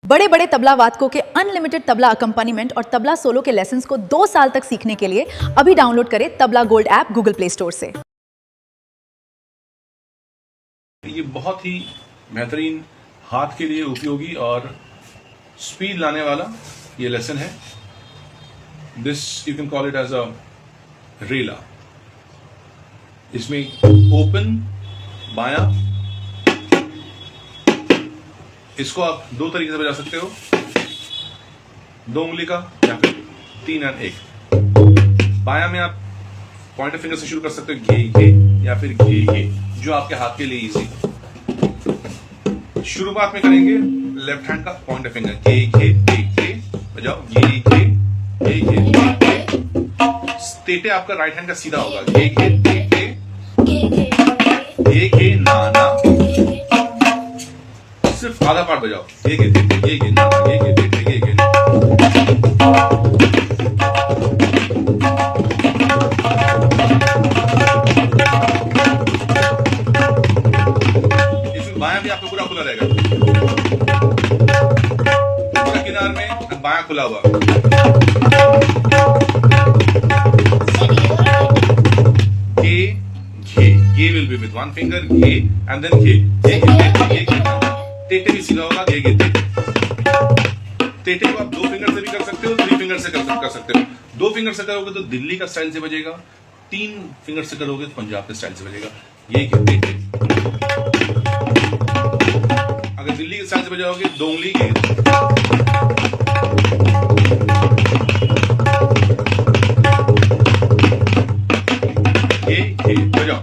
बड़े बड़े तबला वादकों के अनलिमिटेड तबला अकम्पनीमेंट और तबला सोलो के लेसन्स को 2 साल तक सीखने के लिए अभी डाउनलोड करें tabla gold app Google play store से। ये बहुत ही बेहतरीन, हाथ के लिए उपयोगी और स्पीड लाने वाला ये लेसन है। This you can call it as a रेला। इसमें ओपन बायां, इसको आप दो तरीके से बजा सकते हो, 2 उंगली का या फिर 3 और 1। बायां में आप पॉइंटर फिंगर से शुरू कर सकते हो, घे या फिर घे, जो आपके हाथ के लिए इजी। शुरुआत में करेंगे लेफ्ट हैंड का पॉइंटर फिंगर, घे बजाओ, घे। तेटे आपका राइट हैंड का सीधा होगा, घे ना। सिर्फ आधा पार्ट बजाओ, घे ना, घे। इसमें बायां भी आपका पूरा खुला रहेगा, पूरा किनार में बायां खुला हुआ। घे will be with one finger, घे and then घे। तेटे भी सीधा होगा, घे। तेटे को आप 2 फिंगर से भी कर सकते हो, 3 फिंगर से कर सकते हो। 2 फिंगर से करोगे तो दिल्ली का स्टाइल से बजेगा, 3 फिंगर से करोगे तो पंजाब के स्टाइल से बजेगा। ये तेटे अगर दिल्ली के स्टाइल से बजाओगे 2 उंगली, घे बजाओ,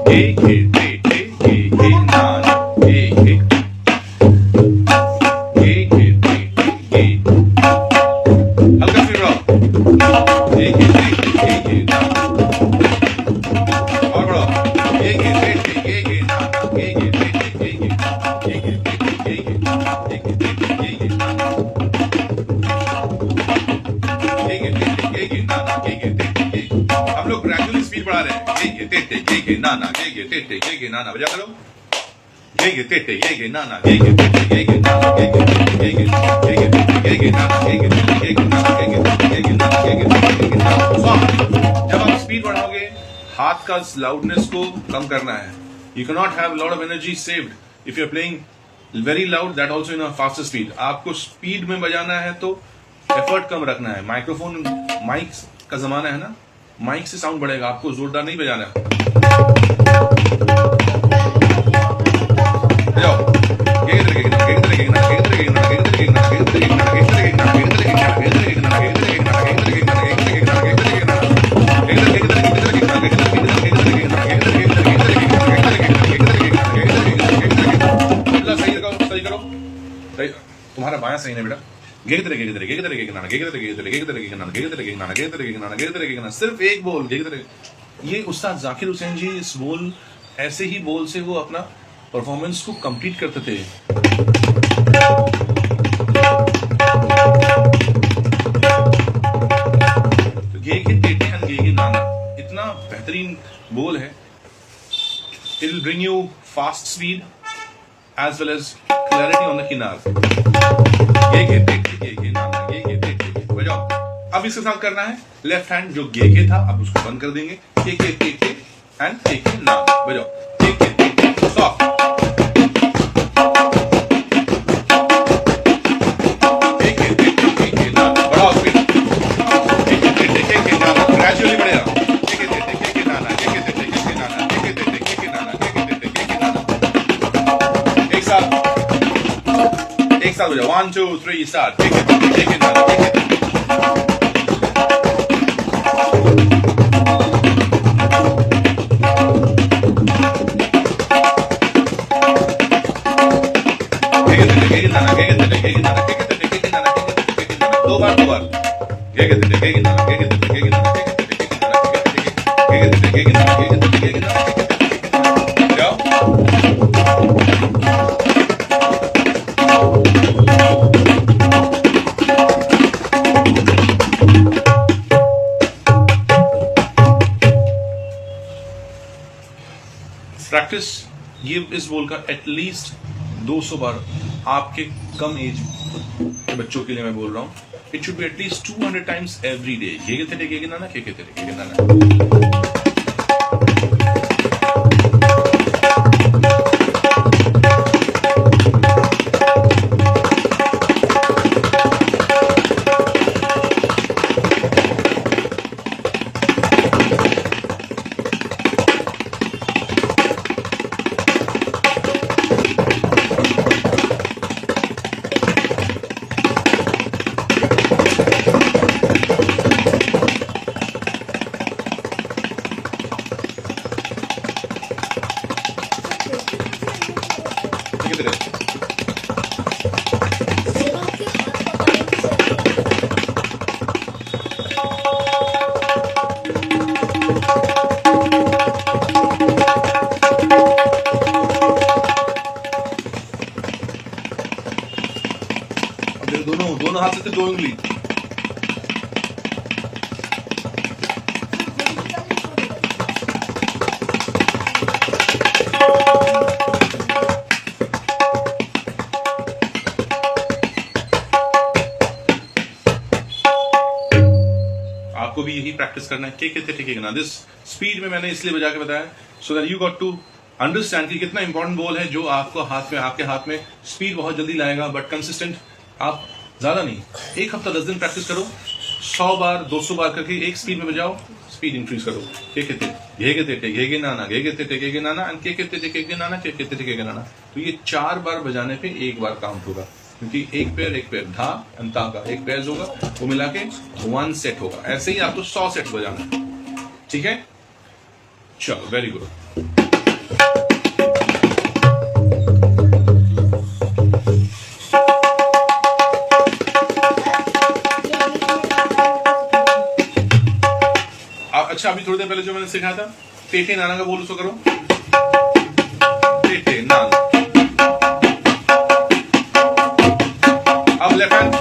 घे ना, घे। हल्का फिर रहो, घे ना, और बढ़ो, घे ना, हम लोग ग्रेजुअली स्पीड बढ़ा रहे हैं, घे ना, बजा करो, घे ना, जब आप स्पीड बढ़ाओगे हाथ का लाउडनेस को कम करना है। You can not have lot of energy saved if you are playing very loud, that also in a faster speed. आपको स्पीड में बजाना है तो एफर्ट कम रखना है। माइक्रोफोन, माइक का जमाना है ना, माइक से साउंड बढ़ेगा, आपको जोरदार नहीं बजाना है। तुम्हारा बायां सही नहीं बेटा, सिर्फ एक बोल, ये उस्ताद जाकिर हुसैन जी इस बोल, ऐसे ही बोल से वो अपना परफॉर्मेंस को कंप्लीट करते थे। तो गे नाना इतना बेहतरीन बोल है। It will bring you fast speed as well as clarity on the किनार। बजाओ। अब इसके साथ करना है लेफ्ट हैंड जो गे था, अब उसको बंद कर देंगे, एंड ना बजाओ, सॉफ्ट। बढ़ाओ स्पीड, ग्रेजुअली बढ़ेगा, एक साथ बजाओ, 1 2 3 स्टार्ट, दो बार प्रैक्टिस ये इस बोल का एटलीस्ट 200 बार आपके कम एज के बच्चों के लिए मैं बोल रहा हूँ, it should be at least 200 times every day. ಹೇಗೆ ತೆರೆ ಹೇಗೆ ನಾನ ಹೇಗೆ ತೆರೆ ಹೇಗೆ ನಾನ ಹೇಗೆ ತೆರೆ अब मेरे दोनों हाथ से 2 उंगली। आपको भी यही प्रैक्टिस करना है। के ना दिस स्पीड में मैंने इसलिए बजा के बताया so that you got to understand कि कितना इंपॉर्टेंट बॉल है, जो आपको आपके हाथ में स्पीड बहुत जल्दी लाएगा, बट कंसिस्टेंट आप ज्यादा नहीं, 1 हफ्ता 10 दिन प्रैक्टिस करो, 100 बार 200 बार करके एक स्पीड में बजाओ, स्पीड इंक्रीज करो। के नाना तो ये 4 बार बजाने पे 1 बार काउंट होगा, क्योंकि एक पैर धा अंता का एक पैर होगा, वो मिला के 1 सेट होगा। ऐसे ही आपको 100 सेट बजाना है, ठीक है? चलो, वेरी गुड। अच्छा, अभी थोड़ी देर पहले जो मैंने सिखाया था, टेटे नाना का बोल उसको करो, टेटे नाना। अब लेफ्ट हैंड,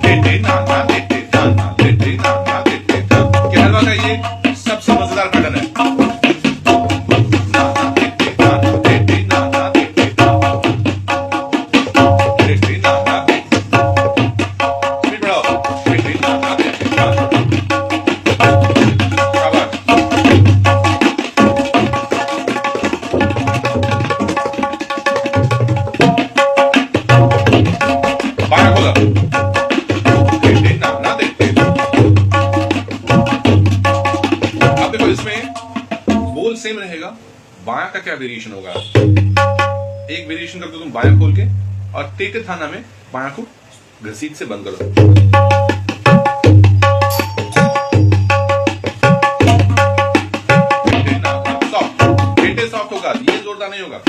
टेटे नाना टेटे नाना टेटे नाना टेटे नाना। केरला का ये सबसे मजेदार पैटर्न है। नाना टेटे नाना टेटे नाना टेटे नाना टेटे नाना टेटे। स्पीड बढ़ाओ, टेटे नाना टेटे नाना। बाया खोला, टेटे नाना टेटे। अब देखो, इसमें बोल सेम रहेगा, बाया का क्या वेरिएशन होगा। एक वेरिएशन करके तुम बाया खोल के, और टेटे थाना में बाया को घसीट से बंद करो। टेटे नाना सॉफ्ट, टेटे सॉफ्ट होगा, ये जोरदार नहीं होगा।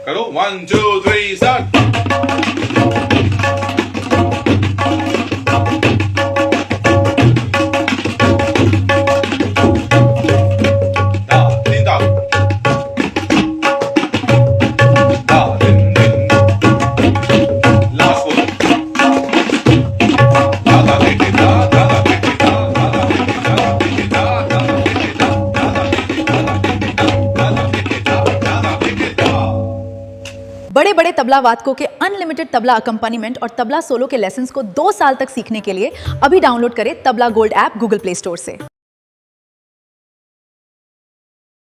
करो 1 2 3 स्टार्ट। लास्ट बड़े बड़े तबला वादकों के अनलिमिटेड तबला अकम्पनीमेंट और तबला सोलो के लेसन्स को 2 साल तक सीखने के लिए अभी डाउनलोड करें tabla gold app Google play store से।